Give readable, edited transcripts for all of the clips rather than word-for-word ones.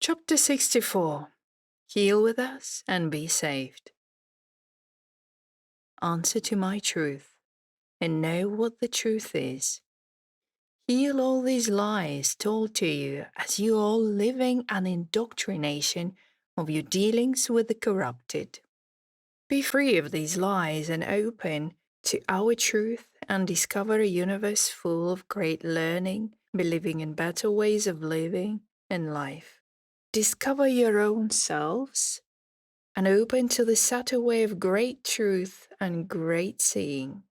Chapter 64. Heal with us and be saved. Answer to my truth, and know what the truth is. Heal all these lies told to you as you are living an indoctrination of your dealings with the corrupted. Be free of these lies and open to our truth and discover a universe full of great learning, believing in better ways of living and life. Discover your own selves and open to the subtle way of great truth and great seeing.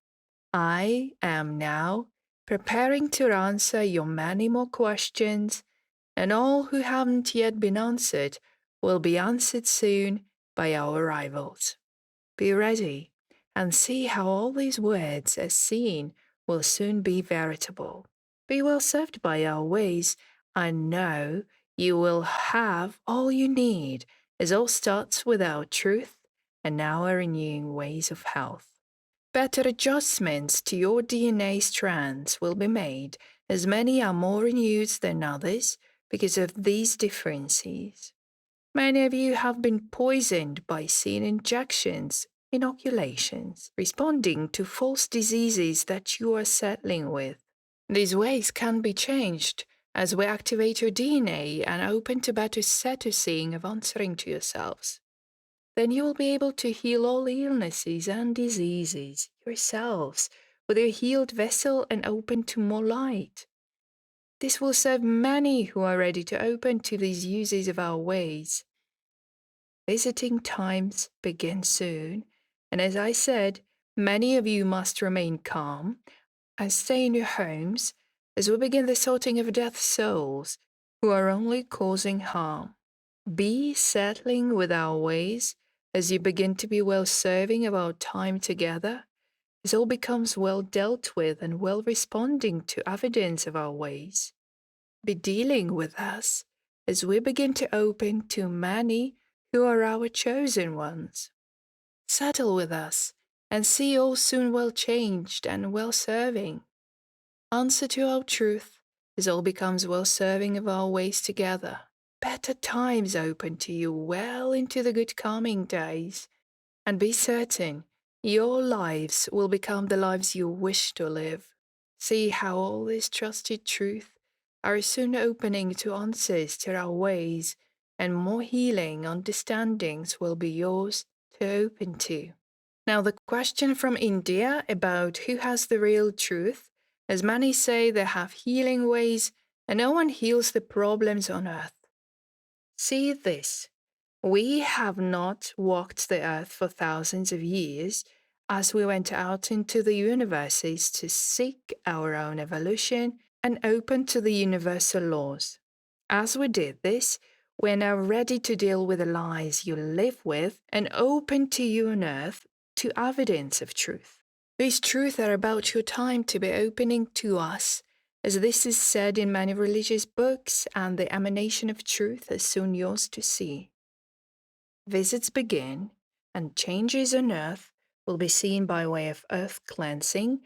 I am now preparing to answer your many more questions, and all who haven't yet been answered will be answered soon by our arrivals. Be ready and see how all these words as seen will soon be veritable. Be well served by our ways, and know you will have all you need, as all starts with our truth and our renewing ways of health. Better adjustments to your DNA strands will be made, as many are more renewed than others because of these differences. Many of you have been poisoned by seeing injections, inoculations, responding to false diseases that you are settling with. These ways can be changed as we activate your DNA and open to better seeing of answering to yourselves. Then you will be able to heal all illnesses and diseases yourselves with your healed vessel and open to more light. This will serve many who are ready to open to these uses of our ways. Visiting times begin soon, and as I said, many of you must remain calm and stay in your homes as we begin the sorting of dead souls who are only causing harm. Be settling with our ways as you begin to be well serving of our time together, as all becomes well dealt with and well responding to evidence of our ways. Be dealing with us as we begin to open to many who are our chosen ones. Settle with us and see all soon well changed and well serving. Answer to our truth as all becomes well serving of our ways together. Better times open to you well into the good coming days, and be certain your lives will become the lives you wish to live. See how all this trusted truth are soon opening to answers to our ways, and more healing understandings will be yours to open to. Now the question from India about who has the real truth, as many say they have healing ways, and no one heals the problems on earth. See this. We have not walked the earth for thousands of years as we went out into the universes to seek our own evolution and open to the universal laws. As we did this, we're now ready to deal with the lies you live with and open to you on earth to evidence of truth. These truths are about your time to be opening to us, as this is said in many religious books, and the emanation of truth is soon yours to see. Visits begin, and changes on earth will be seen by way of earth cleansing,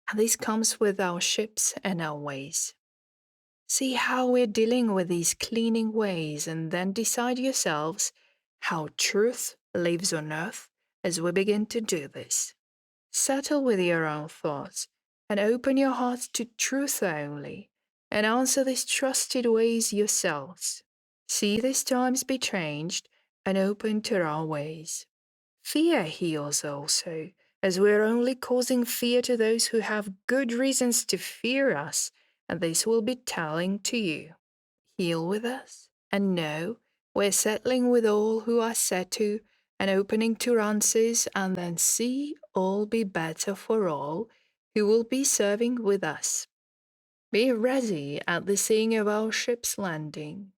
and this comes with our ships and our ways. See how we're dealing with these cleaning ways, and then decide yourselves how truth lives on earth as we begin to do this. Settle with your own thoughts and open your hearts to truth only, and answer these trusted ways yourselves. See these times be changed and open to our ways. Fear heals also, as we are only causing fear to those who have good reasons to fear us, and this will be telling to you. Heal with us, and know we're settling with all who are set to, and opening to answers, and then see all be better for all who will be serving with us. Be ready at the seeing of our ship's landing.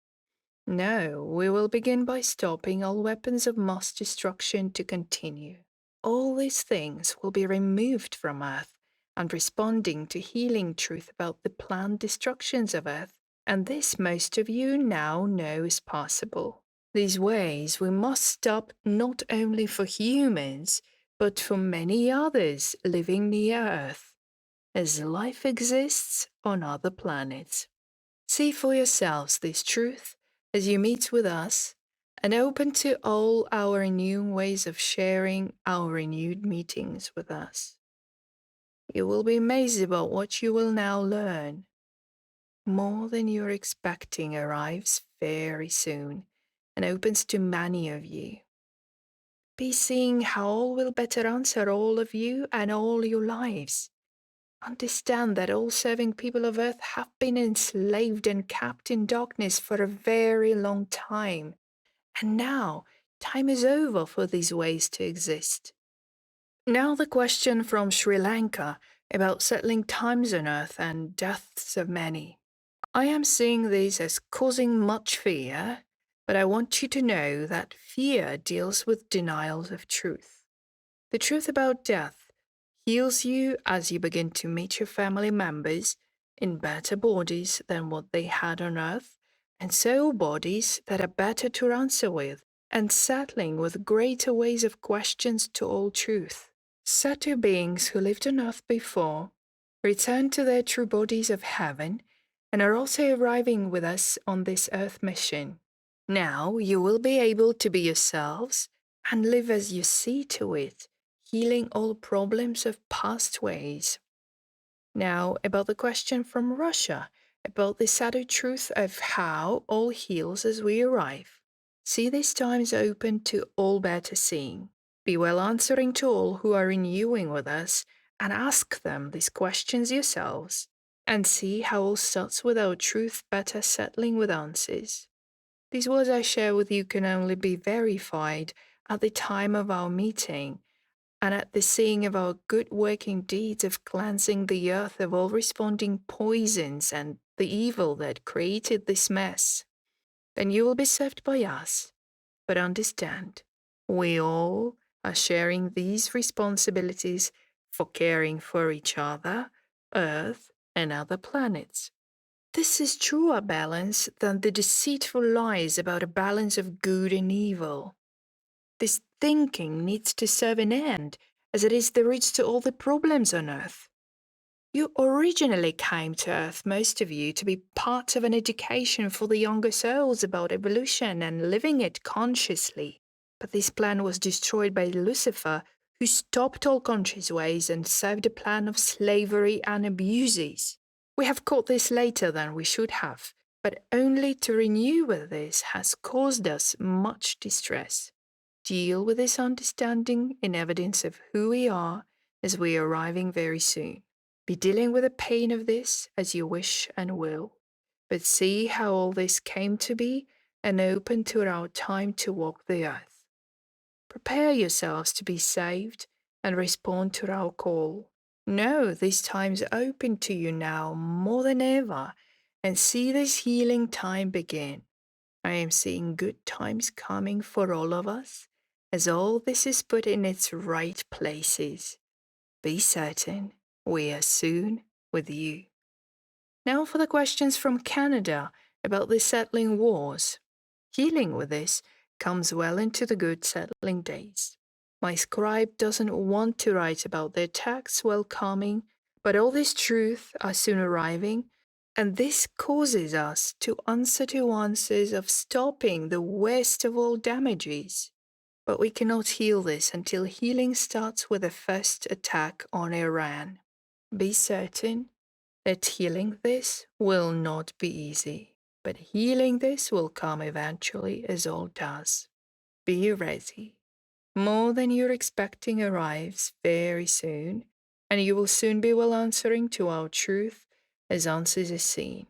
No, we will begin by stopping all weapons of mass destruction to continue. All these things will be removed from Earth and responding to healing truth about the planned destructions of Earth, and this most of you now know is possible. These ways we must stop not only for humans, but for many others living near Earth, as life exists on other planets. See for yourselves this truth, as you meet with us, and open to all our new ways of sharing our renewed meetings with us. You will be amazed about what you will now learn. More than you're expecting arrives very soon and opens to many of you. Be seeing how all will better answer all of you and all your lives. Understand that all serving people of earth have been enslaved and kept in darkness for a very long time. And now, time is over for these ways to exist. Now the question from Sri Lanka about settling times on earth and deaths of many. I am seeing this as causing much fear, but I want you to know that fear deals with denials of truth. The truth about death heals you as you begin to meet your family members in better bodies than what they had on earth, and soul bodies that are better to answer with, and settling with greater ways of questions to all truth. Satyr beings who lived on earth before return to their true bodies of heaven and are also arriving with us on this earth mission. Now you will be able to be yourselves and live as you see to it, healing all problems of past ways. Now, about the question from Russia, about the shadow truth of how all heals as we arrive. See these times open to all better seeing. Be well answering to all who are renewing with us, and ask them these questions yourselves, and see how all starts with our truth better settling with answers. These words I share with you can only be verified at the time of our meeting, and at the seeing of our good working deeds of cleansing the earth of all responding poisons and the evil that created this mess. Then you will be served by us. But understand, we all are sharing these responsibilities for caring for each other, Earth, and other planets. This is truer balance than the deceitful lies about a balance of good and evil. This thinking needs to serve an end, as it is the root to all the problems on Earth. You originally came to Earth, most of you, to be part of an education for the younger souls about evolution and living it consciously. But this plan was destroyed by Lucifer, who stopped all conscious ways and served a plan of slavery and abuses. We have caught this later than we should have, but only to renew with this has caused us much distress. Deal with this understanding in evidence of who we are as we are arriving very soon. Be dealing with the pain of this as you wish and will, but see how all this came to be and open to our time to walk the earth. Prepare yourselves to be saved and respond to our call. Know this time's open to you now more than ever, and see this healing time begin. I am seeing good times coming for all of us, as all this is put in its right places. Be certain we are soon with you. Now for the questions from Canada about the settling wars. Healing with this comes well into the good settling days. My scribe doesn't want to write about the attacks while coming, but all this truth are soon arriving, and this causes us to answer to answers of stopping the worst of all damages. But we cannot heal this until healing starts with the first attack on Iran. Be certain that healing this will not be easy, but healing this will come eventually, as all does. Be ready. More than you're expecting arrives very soon, and you will soon be well answering to our truth as answers are seen.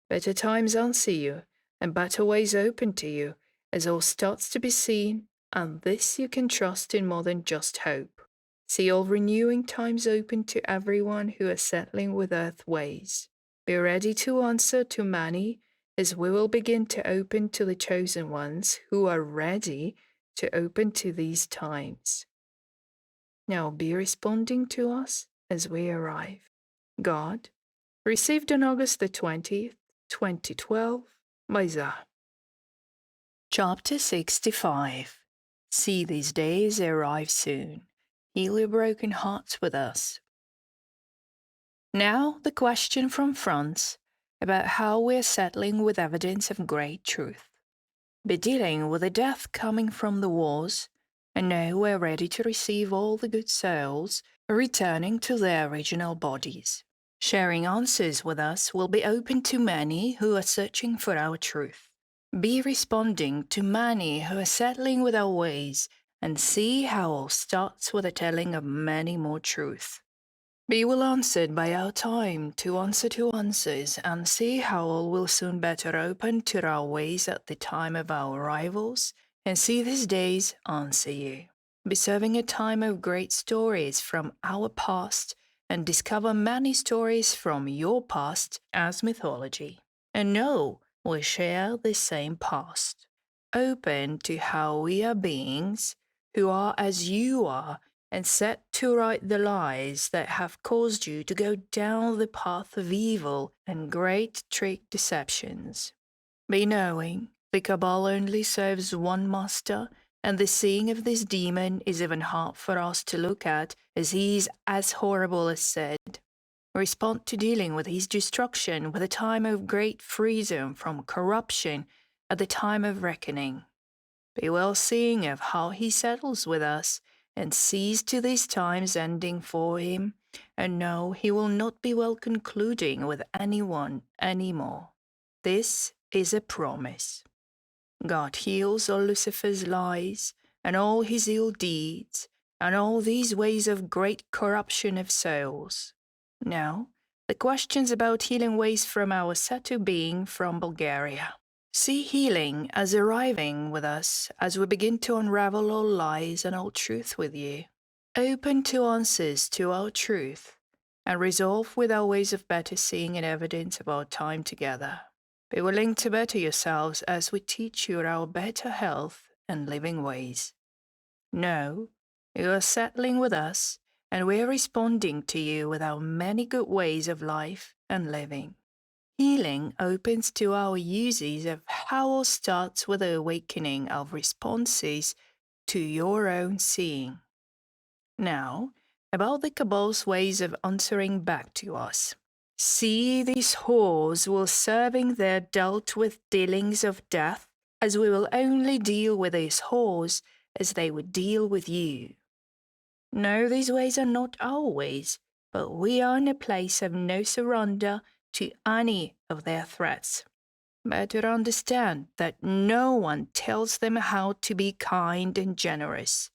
Better times answer you, and better ways open to you, as all starts to be seen, and this you can trust in more than just hope. See all renewing times open to everyone who is settling with earth ways. Be ready to answer to many, as we will begin to open to the chosen ones who are ready to open to these times. Now be responding to us as we arrive. God, received on August the 20th, 2012, by Zah. Chapter 65. See these days arrive soon. Heal your broken hearts with us. Now the question from France about how we are settling with evidence of great truth. Be dealing with the death coming from the wars, and now we're ready to receive all the good souls returning to their original bodies. Sharing answers with us will be open to many who are searching for our truth. Be responding to many who are settling with our ways, and see how all starts with the telling of many more truths. Be well answered by our time to answer to answers, and see how all will soon better open to our ways at the time of our arrivals, and see these days answer you. Be serving a time of great stories from our past, and discover many stories from your past as mythology. And know we share the same past. Open to how we are beings who are as you are, and set to right the lies that have caused you to go down the path of evil and great trick deceptions. Be knowing the Cabal only serves one master, and the seeing of this demon is even hard for us to look at, as he is as horrible as said. Respond to dealing with his destruction with a time of great freedom from corruption at the time of reckoning. Be well seeing of how he settles with us, and sees to these times ending for him, and know he will not be well concluding with anyone any more. This is a promise. God heals all Lucifer's lies, and all his ill deeds, and all these ways of great corruption of souls. Now, the questions about healing ways from our Satu being from Bulgaria. See healing as arriving with us as we begin to unravel all lies and all truth with you. Open to answers to our truth, and resolve with our ways of better seeing and evidence of our time together. Be willing to better yourselves as we teach you our better health and living ways. Know you are settling with us, and we are responding to you with our many good ways of life and living. Healing opens to our uses of how all starts with the awakening of responses to your own seeing. Now, about the Cabal's ways of answering back to us. See, these whores will serving their dealt with dealings of death, as we will only deal with these whores as they would deal with you. No, these ways are not our ways, but we are in a place of no surrender to any of their threats. Better understand that no one tells them how to be kind and generous,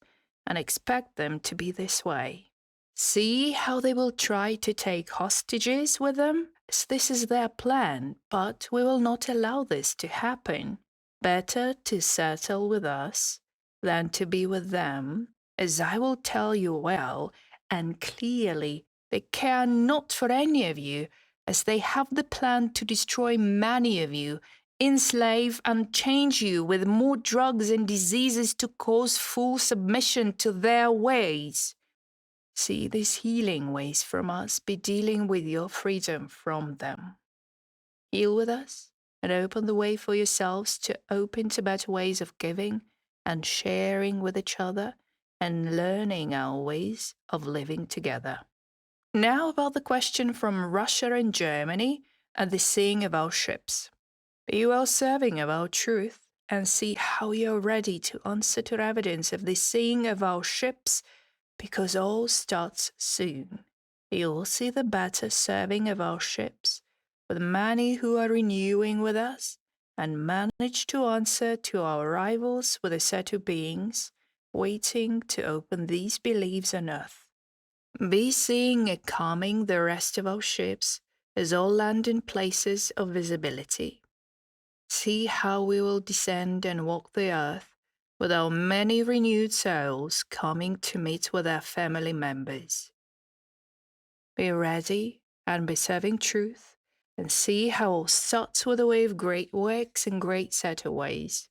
and expect them to be this way. See how they will try to take hostages with them, as this is their plan, but we will not allow this to happen. Better to settle with us than to be with them, as I will tell you well and clearly, they care not for any of you, as they have the plan to destroy many of you, enslave and change you with more drugs and diseases to cause full submission to their ways. See these healing ways from us be dealing with your freedom from them. Heal with us and open the way for yourselves to open to better ways of giving and sharing with each other and learning our ways of living together. Now about the question from Russia and Germany and the seeing of our ships. Be well serving of our truth, and see how you are ready to answer to evidence of the seeing of our ships, because all starts soon. You will see the better serving of our ships, with many who are renewing with us, and manage to answer to our arrivals with a set of beings, waiting to open these beliefs on earth. Be seeing a coming the rest of our ships as all land in places of visibility. See how we will descend and walk the earth with our many renewed souls coming to meet with our family members. Be ready and be serving truth, and see how all starts with a way of great works and great set of ways.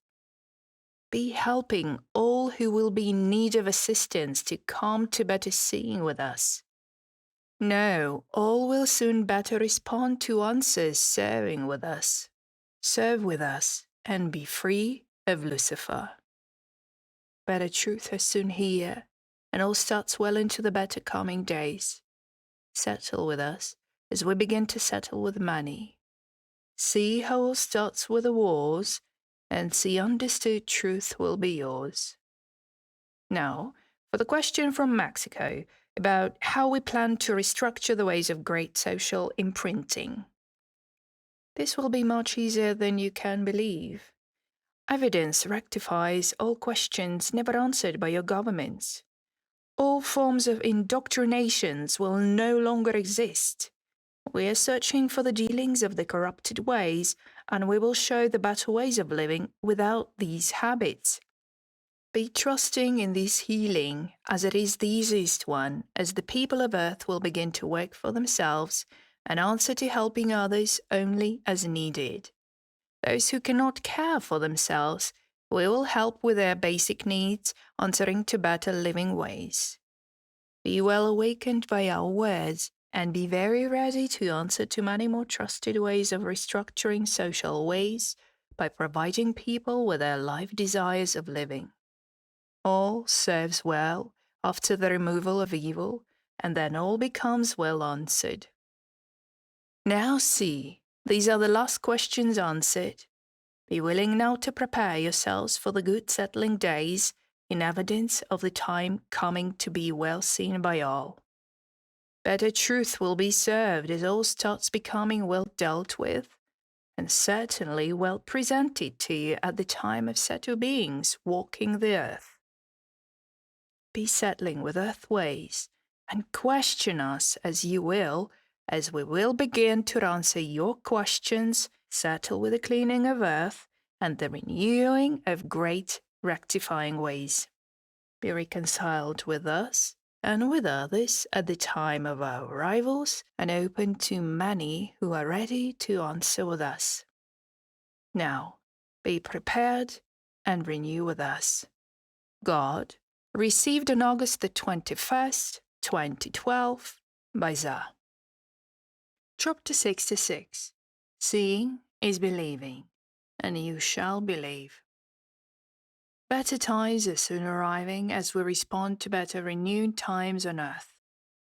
Be helping all who will be in need of assistance to come to better seeing with us. No, all will soon better respond to answers serving with us. Serve with us and be free of Lucifer. Better truth is soon here, and all starts well into the better coming days. Settle with us as we begin to settle with many. See how all starts with the wars, and the understood truth will be yours. Now, for the question from Mexico about how we plan to restructure the ways of great social imprinting. This will be much easier than you can believe. Evidence rectifies all questions never answered by your governments. All forms of indoctrinations will no longer exist. We are searching for the dealings of the corrupted ways, and we will show the better ways of living without these habits. Be trusting in this healing, as it is the easiest one, as the people of Earth will begin to work for themselves and answer to helping others only as needed. Those who cannot care for themselves, we will help with their basic needs, answering to better living ways. Be well awakened by our words, and be very ready to answer to many more trusted ways of restructuring social ways by providing people with their life desires of living. All serves well after the removal of evil, and then all becomes well answered. Now see, these are the last questions answered. Be willing now to prepare yourselves for the good settling days in evidence of the time coming to be well seen by all. Better truth will be served as all starts becoming well dealt with, and certainly well presented to you at the time of settled beings walking the earth. Be settling with earth ways, and question us as you will, as we will begin to answer your questions, settle with the cleaning of earth and the renewing of great rectifying ways. Be reconciled with us and with others at the time of our arrivals, and open to many who are ready to answer with us. Now, be prepared and renew with us. God, received on August the 21st, 2012, by Za. Chapter 66. Seeing is believing, and you shall believe. Better times are soon arriving as we respond to better renewed times on earth.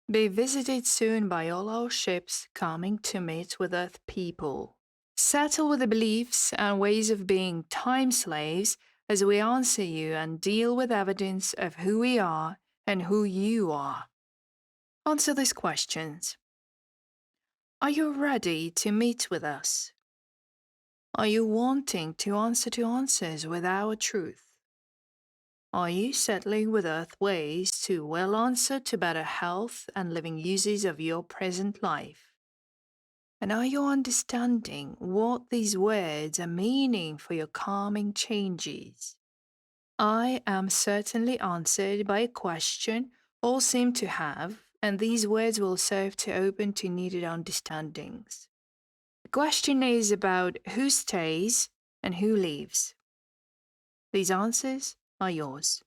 Be visited soon by all our ships coming to meet with earth people. Settle with the beliefs and ways of being time slaves as we answer you and deal with evidence of who we are and who you are. Answer these questions. Are you ready to meet with us? Are you wanting to answer to answers with our truth? Are you settling with earth ways to well answer to better health and living uses of your present life? And are you understanding what these words are meaning for your calming changes? I am certainly answered by a question all seem to have, and these words will serve to open to needed understandings. The question is about who stays and who leaves. These answers are yours.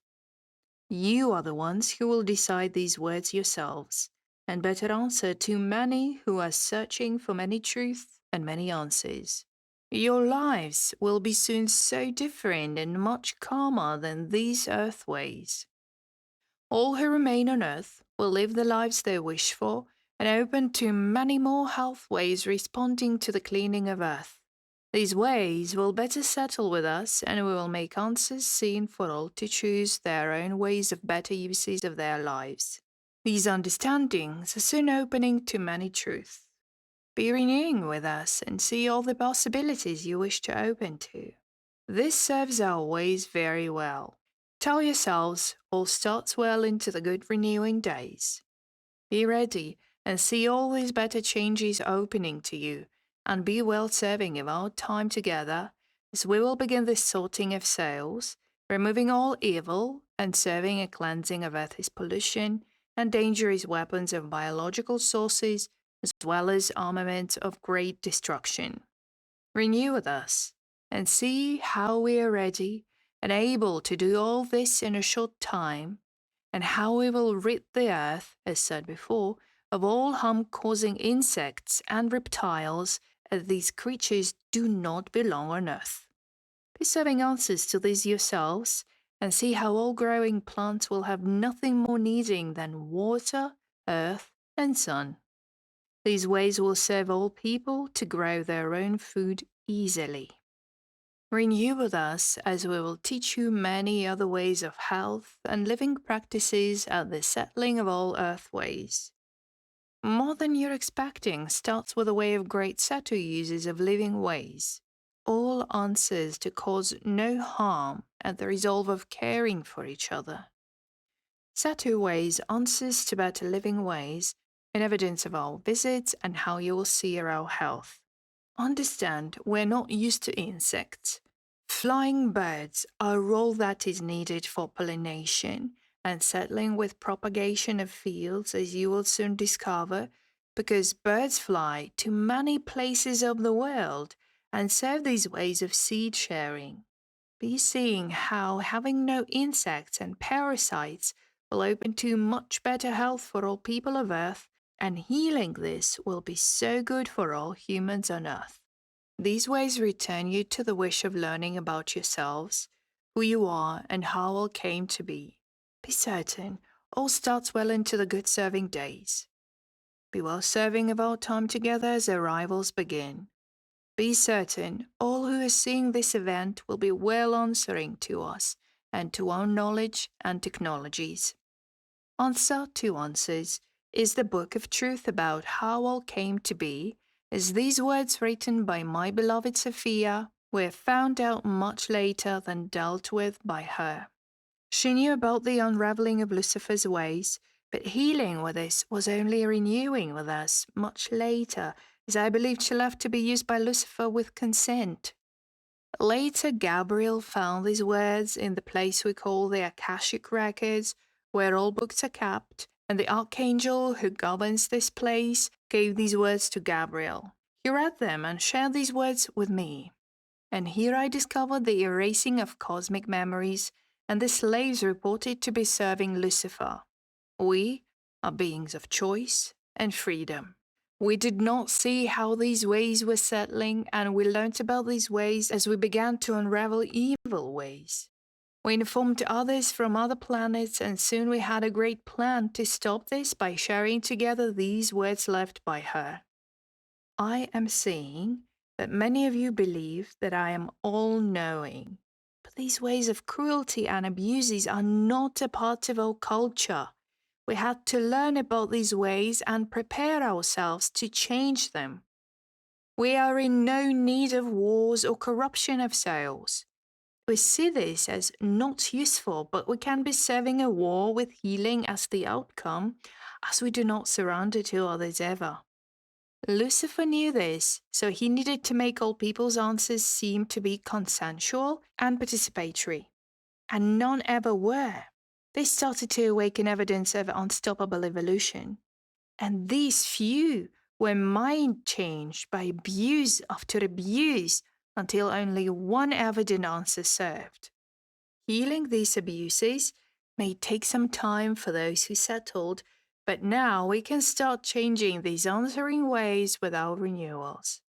You are the ones who will decide these words yourselves, and better answer to many who are searching for many truths and many answers. Your lives will be soon so different and much calmer than these earth ways. All who remain on earth will live the lives they wish for and open to many more health ways responding to the cleaning of earth. These ways will better settle with us, and we will make answers seen for all to choose their own ways of better uses of their lives. These understandings are soon opening to many truths. Be renewing with us and see all the possibilities you wish to open to. This serves our ways very well. Tell yourselves all starts well into the good renewing days. Be ready and see all these better changes opening to you, and be well serving of our time together as we will begin this sorting of souls, removing all evil and serving a cleansing of earth's pollution and dangerous weapons of biological sources, as well as armaments of great destruction. Renew with us and see how we are ready and able to do all this in a short time, and how we will rid the earth, as said before, of all harm-causing insects and reptiles, as these creatures do not belong on earth. Be serving answers to these yourselves, and see how all growing plants will have nothing more needing than water, earth, and sun. These ways will serve all people to grow their own food easily. Renew with us as we will teach you many other ways of health and living practices at the settling of all earthways. More than you're expecting starts with a way of great Satu uses of living ways. All answers to cause no harm and the resolve of caring for each other. Satu ways answers to better living ways in evidence of our visits and how you will see our health. Understand, we're not used to insects. Flying birds are all that is needed for pollination and settling with propagation of fields, as you will soon discover, because birds fly to many places of the world and serve these ways of seed sharing. Be seeing how having no insects and parasites will open to much better health for all people of Earth, and healing this will be so good for all humans on Earth. These ways return you to the wish of learning about yourselves, who you are, and how all came to be. Be certain, all starts well into the good serving days. Be well serving of our time together as arrivals begin. Be certain, all who are seeing this event will be well answering to us and to our knowledge and technologies. Answer to Answers is the book of truth about how all came to be, as these words written by my beloved Sophia were found out much later than dealt with by her. She knew about the unraveling of Lucifer's ways, but healing with this was only renewing with us much later, as I believed she left to be used by Lucifer with consent. Later, Gabriel found these words in the place we call the Akashic Records, where all books are kept, and the archangel who governs this place gave these words to Gabriel. He read them and shared these words with me. And here I discovered the erasing of cosmic memories and the slaves reported to be serving Lucifer. We are beings of choice and freedom. We did not see how these ways were settling, and we learnt about these ways as we began to unravel evil ways. We informed others from other planets, and soon we had a great plan to stop this by sharing together these words left by her. I am seeing that many of you believe that I am all-knowing, but these ways of cruelty and abuses are not a part of our culture. We had to learn about these ways and prepare ourselves to change them. We are in no need of wars or corruption of souls. We see this as not useful, but we can be serving a war with healing as the outcome, as we do not surrender to others ever. Lucifer knew this, so he needed to make all people's answers seem to be consensual and participatory. And none ever were. They started to awaken evidence of unstoppable evolution. And these few were mind-changed by abuse after abuse until only one evident answer served. Healing these abuses may take some time for those who settled, but now we can start changing these answering ways with our renewals.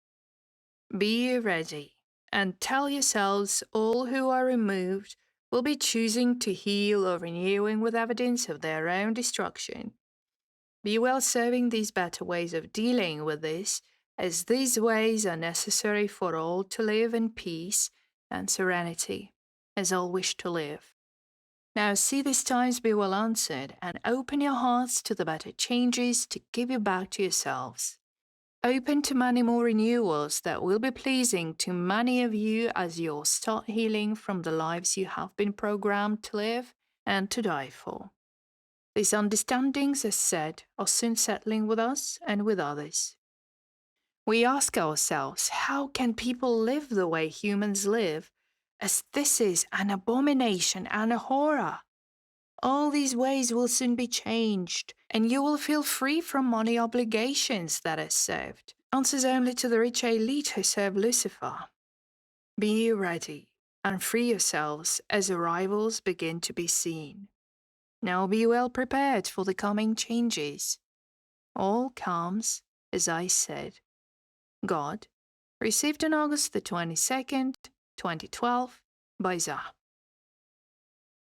Be ready and tell yourselves all who are removed will be choosing to heal or renewing with evidence of their own destruction. Be well serving these better ways of dealing with this, as these ways are necessary for all to live in peace and serenity, as all wish to live. Now see these times be well answered, and open your hearts to the better changes to give you back to yourselves. Open to many more renewals that will be pleasing to many of you as you'll start healing from the lives you have been programmed to live and to die for. These understandings, as said, are soon settling with us and with others. We ask ourselves, how can people live the way humans live, as this is an abomination and a horror? All these ways will soon be changed, and you will feel free from money obligations that are served. Answers only to the rich elite who serve Lucifer. Be ready and free yourselves as arrivals begin to be seen. Now be well prepared for the coming changes. All comes, as I said. God, received on August the 22nd, 2012, by Zah.